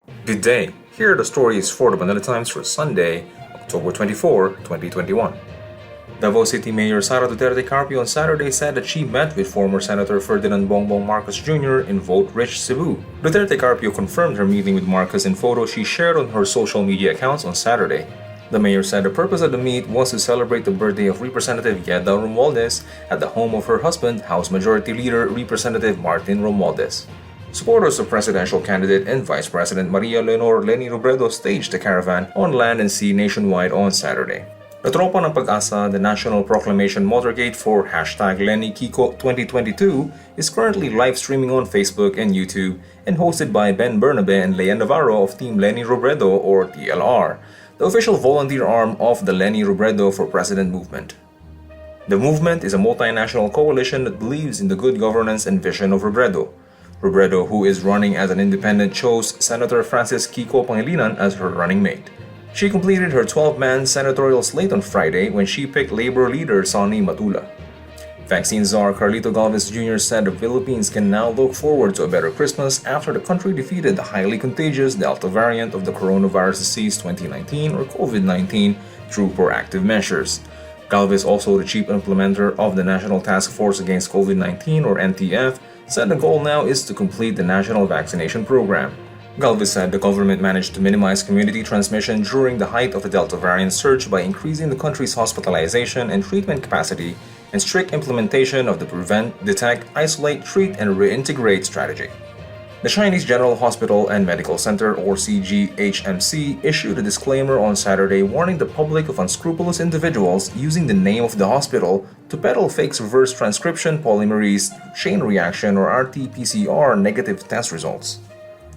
Good day. Here are the stories for the Manila Times for Sunday, October 24, 2021. Davao City Mayor Sara Carpio on Saturday said that she met with former Senator Ferdinand Bongbong Marcos Jr. in vote-rich Cebu. Carpio confirmed her meeting with Marcos in photos she shared on her social media accounts on Saturday. The mayor said the purpose of the meet was to celebrate the birthday of Representative Yeda Romualdez at the home of her husband, House Majority Leader Representative Martin Romualdez. Supporters of presidential candidate and Vice President Maria Leonor Leni Robredo staged the caravan on land and sea nationwide on Saturday. The Tropa ng Pag-asa, the national proclamation motorcade for #LeniKiko 2022, is currently live streaming on Facebook and YouTube and hosted by Ben Bernabe and Lea Navarro of Team Leni Robredo or TLR, the official volunteer arm of the Leni Robredo for President movement. The movement is a multinational coalition that believes in the good governance and vision of Robredo. Robredo, who is running as an independent, chose Senator Francis Kiko Pangilinan as her running mate. She completed her 12-man senatorial slate on Friday when she picked Labor leader Sonny Matula. Vaccine czar Carlito Galvez Jr. said the Philippines can now look forward to a better Christmas after the country defeated the highly contagious Delta variant of the coronavirus disease 2019 or COVID-19 through proactive measures. Galvez, also the chief implementer of the National Task Force Against COVID-19 or NTF, said the goal now is to complete the national vaccination program. Galvez said the government managed to minimize community transmission during the height of the Delta variant surge by increasing the country's hospitalization and treatment capacity and strict implementation of the Prevent, Detect, Isolate, Treat, and Reintegrate strategy. The Chinese General Hospital and Medical Center or CGHMC issued a disclaimer on Saturday warning the public of unscrupulous individuals using the name of the hospital to peddle fake reverse transcription polymerase chain reaction or RT-PCR negative test results.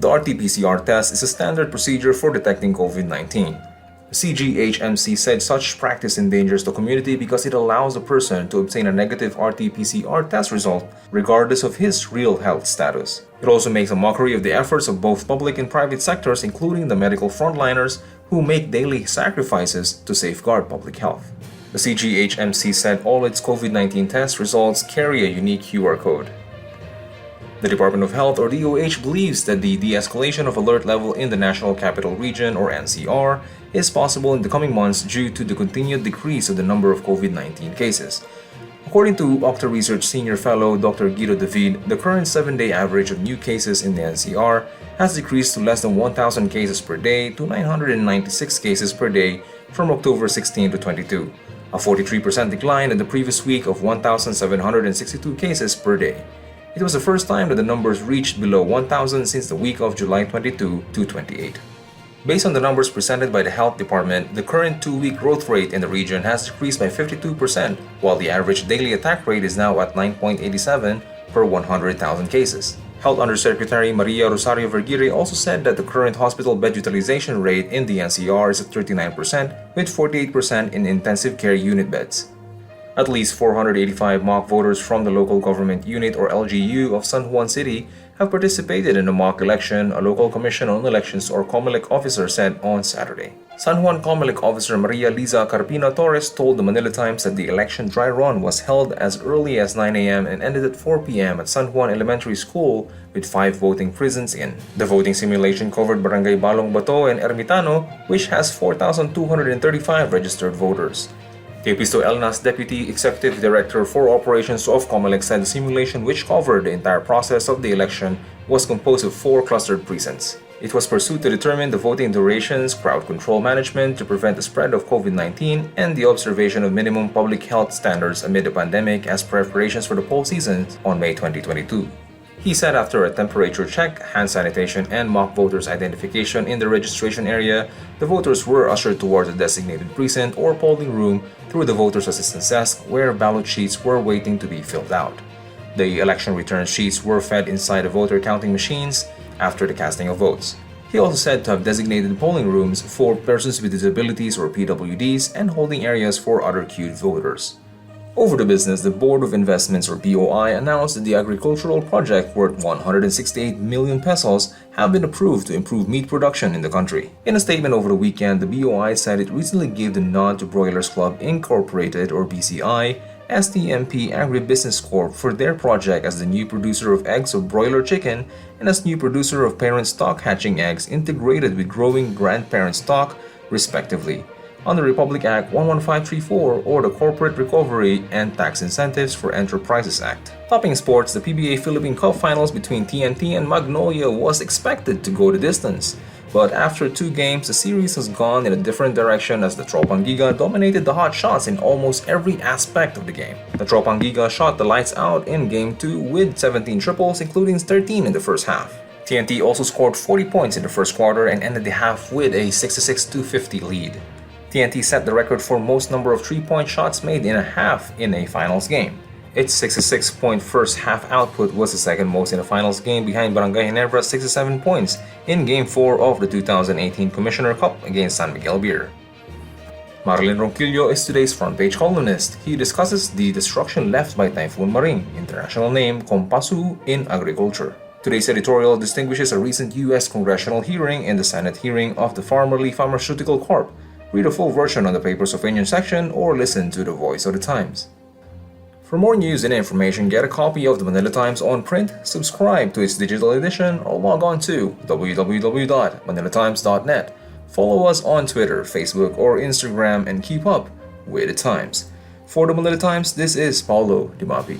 The RT-PCR test is a standard procedure for detecting COVID-19. The CGHMC said such practice endangers the community because it allows a person to obtain a negative RT-PCR test result regardless of his real health status. It also makes a mockery of the efforts of both public and private sectors, including the medical frontliners who make daily sacrifices to safeguard public health. The CGHMC said all its COVID-19 test results carry a unique QR code. The Department of Health or DOH believes that the de-escalation of alert level in the National Capital Region or NCR is possible in the coming months due to the continued decrease of the number of COVID-19 cases. According to Octa Research Senior Fellow Dr. Guido David, the current 7-day average of new cases in the NCR has decreased to less than 1,000 cases per day to 996 cases per day from October 16 to 22, a 43% decline in the previous week of 1,762 cases per day. It was the first time that the numbers reached below 1,000 since the week of July 22 to 28. Based on the numbers presented by the Health Department, the current 2-week growth rate in the region has decreased by 52%, while the average daily attack rate is now at 9.87 per 100,000 cases. Health Undersecretary Maria Rosario Vergire also said that the current hospital bed utilization rate in the NCR is at 39%, with 48% in intensive care unit beds. At least 485 mock voters from the Local Government Unit or LGU of San Juan City have participated in the mock election, a local commission on elections or COMELEC officer said on Saturday. San Juan COMELEC officer Maria Liza Carpina Torres told the Manila Times that the election dry run was held as early as 9 a.m. and ended at 4 p.m. at San Juan Elementary School with 5 voting prisons in. The voting simulation covered Barangay Balong Bato and Ermitano, which has 4,235 registered voters. Tepisto Elnas Deputy Executive Director for Operations of COMELEC said the simulation, which covered the entire process of the election, was composed of 4 clustered precincts. It was pursued to determine the voting durations, crowd control management to prevent the spread of COVID-19, and the observation of minimum public health standards amid the pandemic as preparations for the poll season on May 2022. He said after a temperature check, hand sanitation, and mock voters' identification in the registration area, the voters were ushered towards a designated precinct or polling room through the voters' assistance desk where ballot sheets were waiting to be filled out. The election return sheets were fed inside the voter counting machines after the casting of votes. He also said to have designated polling rooms for persons with disabilities or PWDs and holding areas for other queued voters. Over the business, the Board of Investments or BOI announced that the agricultural project worth 168 million pesos have been approved to improve meat production in the country. In a statement over the weekend, the BOI said it recently gave the nod to Broilers Club Incorporated or BCI STMP Agribusiness Corp. For their project as the new producer of eggs of broiler chicken and as new producer of parent stock hatching eggs integrated with growing grandparent stock, respectively, under Republic Act 11534 or the Corporate Recovery and Tax Incentives for Enterprises Act. Topping sports, the PBA Philippine Cup Finals between TNT and Magnolia was expected to go the distance. But after 2 games, the series has gone in a different direction as the Tropang Giga dominated the hot shots in almost every aspect of the game. The Tropang Giga shot the lights out in Game 2 with 17 triples, including 13 in the first half. TNT also scored 40 points in the first quarter and ended the half with a 66-50 lead. TNT set the record for most number of 3-point shots made in a half in a finals game. Its 66-point first half output was the second most in a finals game behind Barangay Ginebra's 67 points in Game 4 of the 2018 Commissioner Cup against San Miguel Beer. Marilyn Ronquillo is today's front page columnist. He discusses the destruction left by Typhoon Maring, international name Kompasu in agriculture. Today's editorial distinguishes a recent U.S. congressional hearing and the Senate hearing of the Farmerly Pharmaceutical Corp. Read a full version on the paper's opinion section or listen to the Voice of the Times. For more news and information, get a copy of the Manila Times on print, subscribe to its digital edition, or log on to www.manilatimes.net. Follow us on Twitter, Facebook, or Instagram and keep up with the Times. For the Manila Times, this is Paulo Dimapi.